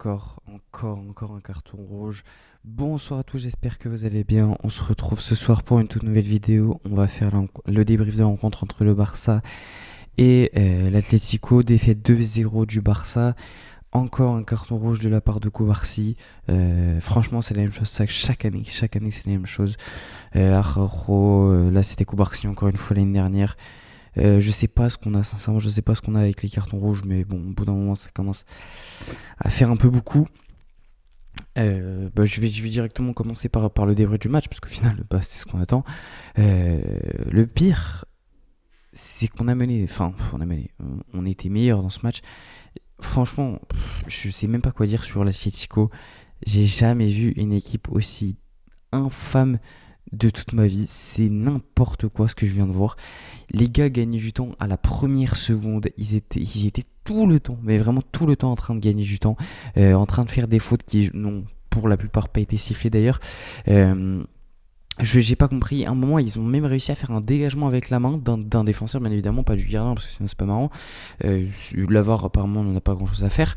encore un carton rouge. Bonsoir à tous, j'espère que vous allez bien. On se retrouve ce soir pour une toute nouvelle vidéo. On va faire le débrief de la rencontre entre le Barça et l'Atlético. Défaite 2-0 du Barça. Encore un carton rouge de la part de Cubarsí. Franchement, c'est la même chose ça, chaque année. Chaque année, c'est la même chose. Araujo, là, c'était Cubarsí encore une fois l'année dernière. Je sais pas ce qu'on a, sincèrement, je sais pas ce qu'on a avec les cartons rouges, mais bon, au bout d'un moment, ça commence à faire un peu beaucoup. Je vais directement commencer par le débrief du match, parce qu'au final, c'est ce qu'on attend. Le pire, c'est qu'on a mené, on était meilleur dans ce match. Franchement, je sais même pas quoi dire sur l'Atlético. J'ai jamais vu une équipe aussi infâme de toute ma vie. C'est n'importe quoi ce que je viens de voir. Les gars gagnaient du temps à la première seconde. Ils étaient tout le temps, mais vraiment tout le temps en train de gagner du temps, en train de faire des fautes qui n'ont pour la plupart pas été sifflées d'ailleurs. J'ai pas compris. À un moment, ils ont même réussi à faire un dégagement avec la main d'un défenseur, bien évidemment, pas du gardien, parce que sinon c'est pas marrant. L'avoir, apparemment, on n'en a pas grand chose à faire.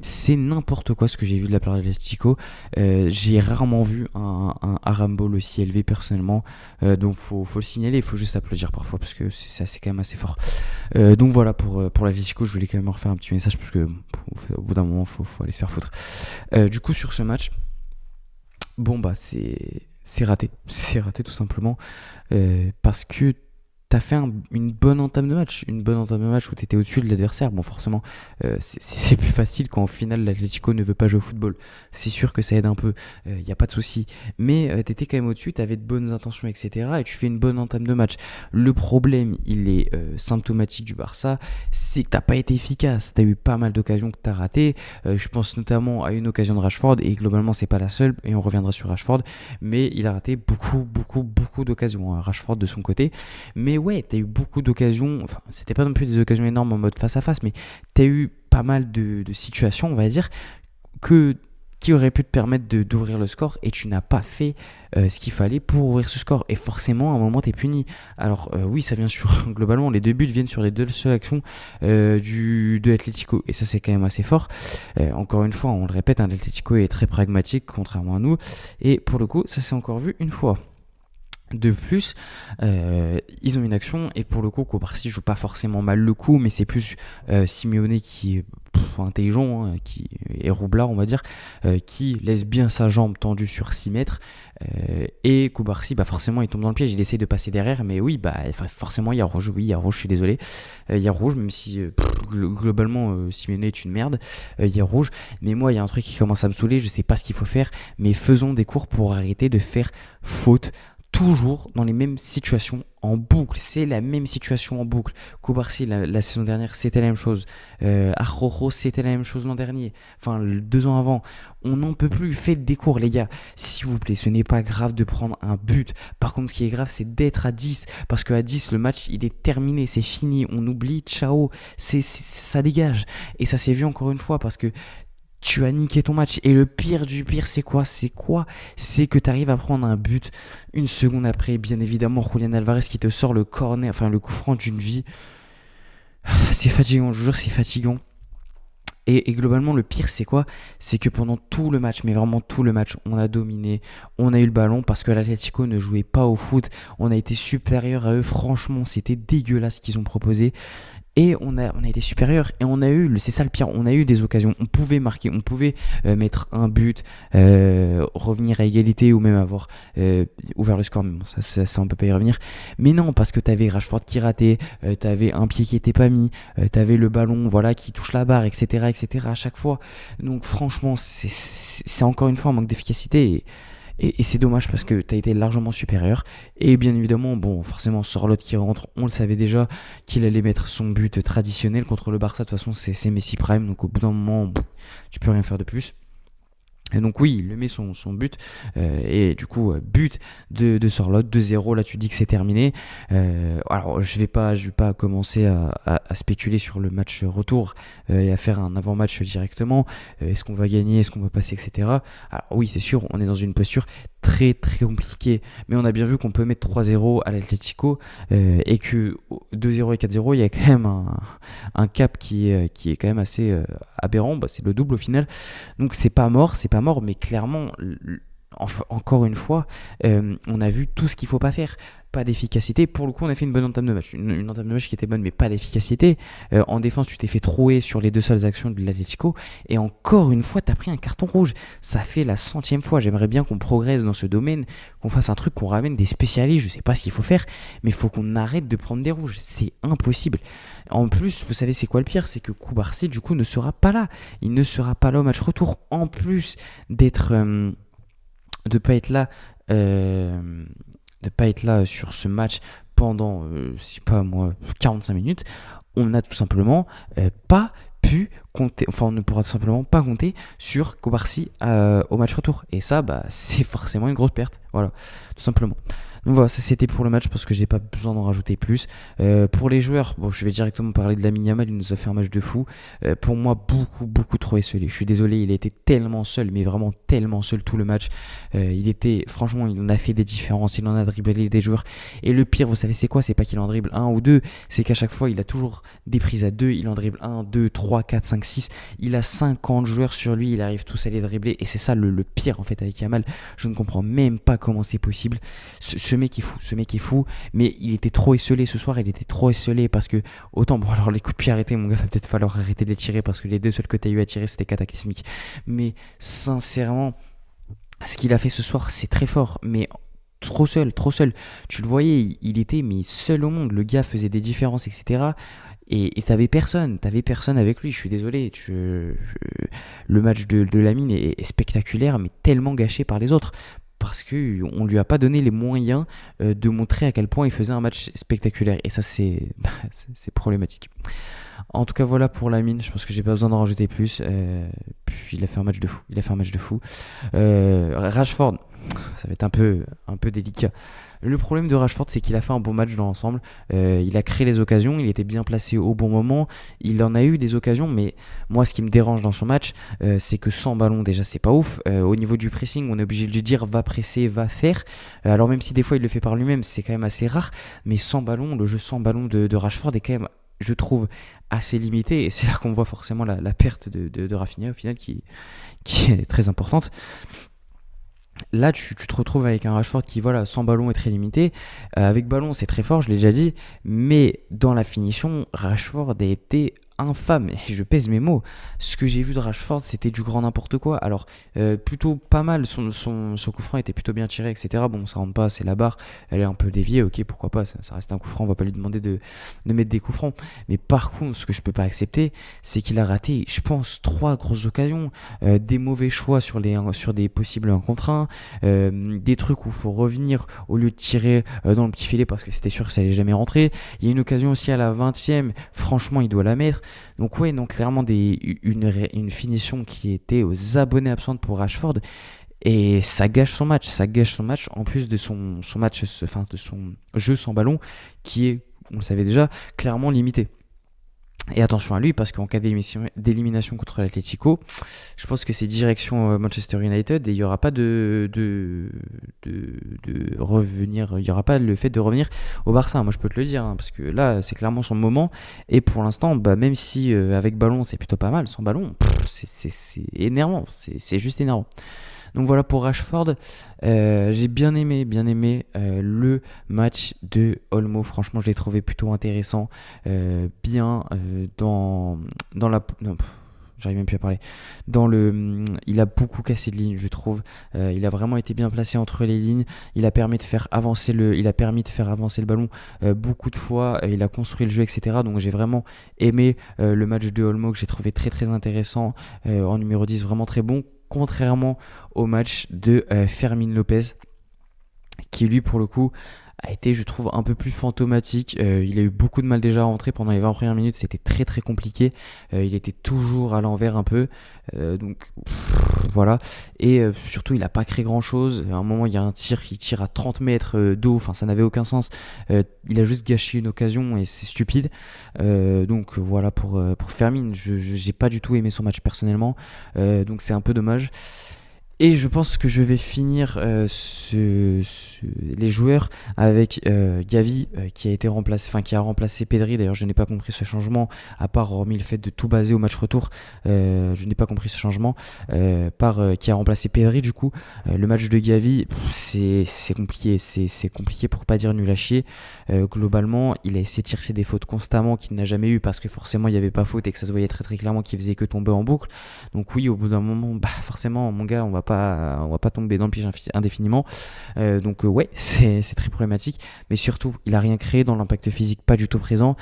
C'est n'importe quoi ce que j'ai vu de la part de l'Atlético. J'ai rarement vu un Arambol aussi élevé, personnellement. Donc, faut le signaler, il faut juste applaudir parfois, parce que c'est quand même assez fort. Donc, voilà, pour l'Atlético, je voulais quand même refaire un petit message, parce que au bout d'un moment, faut aller se faire foutre. Du coup, sur ce match, bon, c'est raté. C'est raté tout simplement. Parce que t'as fait une bonne entame de match. Une bonne entame de match où t'étais au-dessus de l'adversaire. Bon, forcément, c'est plus facile quand au final l'Atlético ne veut pas jouer au football. C'est sûr que ça aide un peu. Y a pas de souci. Mais t'étais quand même au-dessus, t'avais de bonnes intentions, etc. Et tu fais une bonne entame de match. Le problème, il est symptomatique du Barça. C'est que t'as pas été efficace. T'as eu pas mal d'occasions que t'as ratées. Je pense notamment à une occasion de Rashford. Et globalement, c'est pas la seule. Et on reviendra sur Rashford. Mais il a raté beaucoup d'occasions. Rashford de son côté. Mais ouais, t'as eu beaucoup d'occasions. Enfin, c'était pas non plus des occasions énormes en mode face à face, mais t'as eu pas mal de situations, on va dire, qui auraient pu te permettre d'ouvrir le score, et tu n'as pas fait ce qu'il fallait pour ouvrir ce score. Et forcément, à un moment, t'es puni. Alors, oui, ça vient sur. Globalement, les deux buts viennent sur les deux seules actions de l'Atlético. Et ça, c'est quand même assez fort. Encore une fois, on le répète, l'Atlético est très pragmatique, contrairement à nous. Et pour le coup, ça s'est encore vu une fois. De plus, ils ont une action, et pour le coup, Cubarsí joue pas forcément mal le coup, mais c'est plus Simeone qui est intelligent, qui est roublard, on va dire, qui laisse bien sa jambe tendue sur 6 mètres. Et Cubarsí, forcément, il tombe dans le piège, il essaie de passer derrière, mais oui, forcément, il y a rouge, oui, il y a rouge, je suis désolé. Il y a rouge, même si globalement, Simeone est une merde, il y a rouge. Mais moi, il y a un truc qui commence à me saouler, je sais pas ce qu'il faut faire, mais faisons des cours pour arrêter de faire faute toujours dans les mêmes situations en boucle. C'est la même situation en boucle. Cubarsí, la saison dernière, c'était la même chose. Araujo, c'était la même chose l'an dernier. Enfin, 2 ans avant. On n'en peut plus. Faites des cours, les gars. S'il vous plaît, ce n'est pas grave de prendre un but. Par contre, ce qui est grave, c'est d'être à 10. Parce qu'à 10, le match, il est terminé. C'est fini. On oublie. Ciao. Ça dégage. Et ça s'est vu encore une fois, parce que tu as niqué ton match. Et le pire du pire, c'est quoi? C'est que tu arrives à prendre un but une seconde après. Bien évidemment, Julián Álvarez qui te sort le corner, enfin le coup franc d'une vie. C'est fatigant, je vous jure, c'est fatigant. Et globalement, le pire, c'est quoi? C'est que pendant tout le match, mais vraiment tout le match, on a dominé, on a eu le ballon, parce que l'Atlético ne jouait pas au foot. On a été supérieur à eux. Franchement, c'était dégueulasse ce qu'ils ont proposé. Et on a été supérieur, et on a eu, c'est ça le pire, on a eu des occasions, on pouvait marquer, on pouvait mettre un but, revenir à égalité, ou même avoir ouvert le score, mais bon, ça on peut pas y revenir. Mais non, parce que t'avais Rashford qui ratait, t'avais un pied qui était pas mis, t'avais le ballon, voilà, qui touche la barre, etc. à chaque fois. Donc franchement, c'est encore une fois un manque d'efficacité. Et c'est dommage, parce que tu as été largement supérieur. Et bien évidemment, bon, forcément, Sorloth qui rentre, on le savait déjà qu'il allait mettre son but traditionnel contre le Barça. De toute façon, c'est Messi Prime, donc au bout d'un moment, tu peux rien faire de plus. Et donc oui, il le met son but, et du coup but de Sorloth, 2-0, là tu dis que c'est terminé. Alors je vais pas commencer à spéculer sur le match retour, et à faire un avant-match directement. Est-ce qu'on va gagner, est-ce qu'on va passer, etc. Alors oui, c'est sûr, on est dans une posture très très compliquée, mais on a bien vu qu'on peut mettre 3-0 à l'Atlético, et que 2-0 et 4-0, il y a quand même un cap qui est quand même assez aberrant. Bah, c'est le double au final. Donc c'est pas mort, mais clairement, encore une fois, on a vu tout ce qu'il faut pas faire. Pas d'efficacité. Pour le coup, on a fait une bonne entame de match. Une entame de match qui était bonne, mais pas d'efficacité. En défense, tu t'es fait trouer sur les deux seules actions de l'Atlético. Et encore une fois, tu as pris un carton rouge. Ça fait la 100e fois. J'aimerais bien qu'on progresse dans ce domaine, qu'on fasse un truc, qu'on ramène des spécialistes. Je sais pas ce qu'il faut faire, mais il faut qu'on arrête de prendre des rouges. C'est impossible. En plus, vous savez, c'est quoi le pire? C'est que Koubarsi, du coup, ne sera pas là. Il ne sera pas là au match retour. En plus d'être, de pas être là, de pas être là sur ce match pendant, si pas moi, 45 minutes, on n'a tout simplement pas pu compter, enfin on ne pourra tout simplement pas compter sur Koubarsi au match retour. Et ça, bah, c'est forcément une grosse perte. Voilà, tout simplement. Donc voilà, ça c'était pour le match parce que j'ai pas besoin d'en rajouter plus. Pour les joueurs, bon, je vais directement parler de Lamine Yamal, il nous a fait un match de fou. Pour moi, beaucoup trop esselé. Je suis désolé, il a été tellement seul, mais vraiment tellement seul tout le match. Franchement, il en a fait des différences, il en a dribblé des joueurs. Et le pire, vous savez c'est quoi? C'est pas qu'il en dribble un ou deux, c'est qu'à chaque fois, il a toujours des prises à deux. Il en dribble 1, 2, 3, 4, 5, 6. Il a 50 joueurs sur lui, il arrive tous à les dribbler. Et c'est ça le pire en fait avec Yamal. Je ne comprends même pas comment c'est possible. Ce mec est fou, mais il était trop esselé ce soir, il était trop esselé parce que, autant, bon alors les coups de pied arrêtés, mon gars, va peut-être falloir arrêter de les tirer parce que les deux seuls que tu as eu à tirer c'était cataclysmique. Mais sincèrement, ce qu'il a fait ce soir, c'est très fort, mais trop seul, trop seul. Tu le voyais, il était mais seul au monde, le gars faisait des différences, etc. Et t'avais personne avec lui. Je suis désolé. Le match de Lamine est spectaculaire, mais tellement gâché par les autres. Parce qu'on lui a pas donné les moyens de montrer à quel point il faisait un match spectaculaire. Et ça, c'est problématique. En tout cas, voilà pour Lamine. Je pense que j'ai pas besoin d'en rajouter plus. Puis il a fait un match de fou. Rashford, ça va être un peu délicat. Le problème de Rashford, c'est qu'il a fait un bon match dans l'ensemble. Il a créé les occasions, il était bien placé au bon moment. Il en a eu des occasions, mais moi, ce qui me dérange dans son match, c'est que sans ballon, déjà, c'est pas ouf. Au niveau du pressing, on est obligé de lui dire va presser, va faire. Alors même si des fois il le fait par lui-même, c'est quand même assez rare. Mais sans ballon, le jeu sans ballon de Rashford est quand même, je trouve, assez limité. Et c'est là qu'on voit forcément la perte de Rafinha au final qui est très importante. Là, tu te retrouves avec un Rashford qui, voilà, sans ballon est très limité. Avec ballon, c'est très fort, je l'ai déjà dit. Mais dans la finition, Rashford a été infâme. Et je pèse mes mots. Ce que j'ai vu de Rashford, c'était du grand n'importe quoi. Alors, plutôt pas mal. Son coup franc était plutôt bien tiré, etc. Bon, ça rentre pas, c'est la barre. Elle est un peu déviée. Ok, pourquoi pas. Ça reste un coup franc. On va pas lui demander de mettre des coups francs. Mais par contre, ce que je peux pas accepter, c'est qu'il a raté, je pense, 3 grosses occasions. Des mauvais choix sur des possibles 1 contre 1. Des trucs où il faut revenir au lieu de tirer dans le petit filet parce que c'était sûr que ça allait jamais rentrer. Il y a une occasion aussi à la 20e, franchement il doit la mettre. Donc ouais, donc clairement une finition qui était aux abonnés absentes pour Rashford. Et ça gâche son match, en plus de son match, enfin de son jeu sans ballon qui est, on le savait déjà, clairement limité. Et attention à lui parce qu'en cas d'élimination contre l'Atlético, je pense que c'est direction Manchester United et il n'y aura pas de revenir, il n'y aura pas le fait de revenir au Barça. Moi je peux te le dire hein, parce que là c'est clairement son moment et pour l'instant, bah, même si avec ballon c'est plutôt pas mal, sans ballon c'est énervant, c'est juste énervant. Donc voilà pour Rashford. J'ai bien aimé le match de Olmo. Franchement, je l'ai trouvé plutôt intéressant. Bien dans la... Non, j'arrive même plus à parler. Il a beaucoup cassé de lignes, je trouve. Il a vraiment été bien placé entre les lignes. Il a permis de faire avancer le ballon beaucoup de fois. Il a construit le jeu, etc. Donc j'ai vraiment aimé le match de Olmo que j'ai trouvé très très intéressant. En numéro 10, vraiment très bon. Contrairement au match de Fermín López, qui lui pour le coup a été, je trouve, un peu plus fantomatique. Il a eu beaucoup de mal déjà à rentrer pendant les 20 premières minutes, c'était très très compliqué. Il était toujours à l'envers un peu. Donc voilà. Et surtout, il n'a pas créé grand chose. À un moment, il y a un tir, il tire à 30 mètres d'eau, enfin ça n'avait aucun sens. Il a juste gâché une occasion et c'est stupide. Donc voilà pour Fermin. J'ai pas du tout aimé son match personnellement. Donc c'est un peu dommage. Et je pense que je vais finir les joueurs avec Gavi qui a été remplacé, enfin qui a remplacé Pedri. D'ailleurs, je n'ai pas compris ce changement, à part hormis le fait de tout baser au match retour. Je n'ai pas compris ce changement qui a remplacé Pedri du coup. Le match de Gavi, c'est compliqué, c'est compliqué pour pas dire nul à chier. Globalement, il a essayé de chercher des fautes constamment qu'il n'a jamais eu parce que forcément il n'y avait pas faute et que ça se voyait très très clairement qu'il faisait que tomber en boucle. Donc oui, au bout d'un moment, forcément, mon gars, on va pas tomber dans le piège indéfiniment. Ouais, c'est très problématique. Mais surtout, il a rien créé dans l'impact physique, pas du tout présent.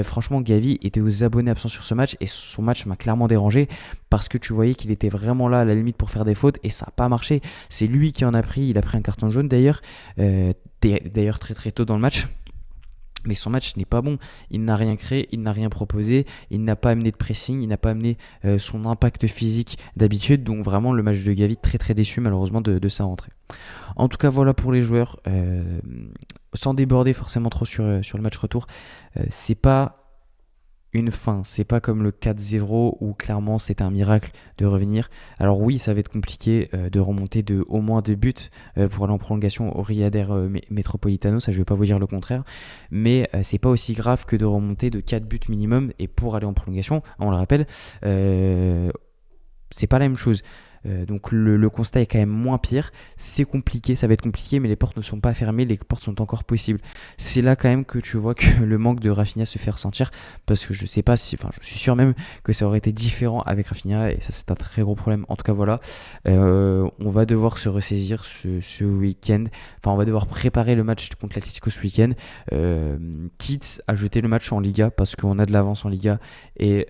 Franchement, Gavi était aux abonnés absents sur ce match et son match m'a clairement dérangé parce que tu voyais qu'il était vraiment là à la limite pour faire des fautes et ça n'a pas marché. C'est lui qui en a pris. Il a pris un carton jaune d'ailleurs. D'ailleurs très très tôt dans le match. Mais son match n'est pas bon. Il n'a rien créé, il n'a rien proposé, il n'a pas amené de pressing, il n'a pas amené son impact physique d'habitude. Donc vraiment le match de Gavi très très déçu malheureusement de sa rentrée. En tout cas voilà pour les joueurs. Sans déborder forcément trop sur le match retour. C'est pas une fin, c'est pas comme le 4-0 où clairement c'était un miracle de revenir. Alors oui, ça va être compliqué de remonter de au moins 2 buts pour aller en prolongation au Riader Metropolitano, ça je vais pas vous dire le contraire, mais c'est pas aussi grave que de remonter de 4 buts minimum et pour aller en prolongation, on le rappelle, c'est pas la même chose. Donc le constat est quand même moins pire. C'est compliqué, ça va être compliqué, mais les portes ne sont pas fermées, les portes sont encore possibles. C'est là quand même que tu vois que le manque de Rafinha se fait ressentir, parce que je sais pas si, enfin je suis sûr même que ça aurait été différent avec Rafinha, et ça c'est un très gros problème. En tout cas voilà, on va devoir se ressaisir ce week-end, enfin on va devoir préparer le match contre l'Atlético ce week-end, quitte à jeter le match en Liga, parce qu'on a de l'avance en Liga, et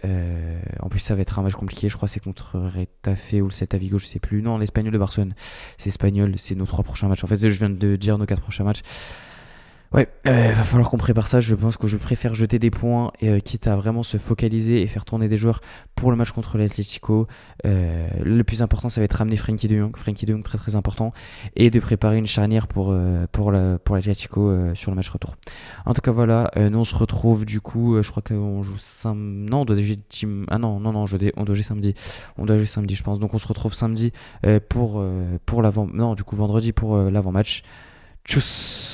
en plus ça va être un match compliqué, je crois que c'est contre Retafe ou le Celta Vigo, je sais plus. Non, l'Espagnol de Barcelone. C'est Espagnol, c'est nos 3 prochains matchs. En fait, je viens de dire nos 4 prochains matchs. Ouais, va falloir qu'on prépare ça. Je pense que je préfère jeter des points et quitte à vraiment se focaliser et faire tourner des joueurs pour le match contre l'Atlético. Le plus important, ça va être ramener Frenkie de Jong. Frenkie de Jong, très très important. Et de préparer une charnière pour l'Atlético sur le match retour. En tout cas, voilà. Nous, on se retrouve du coup. Je crois qu'on joue samedi. Non, on doit jouer Ah non, on doit jouer samedi. On doit jouer samedi, je pense. Donc, on se retrouve samedi pour l'avant. Non, du coup, vendredi pour l'avant-match. Tchuss!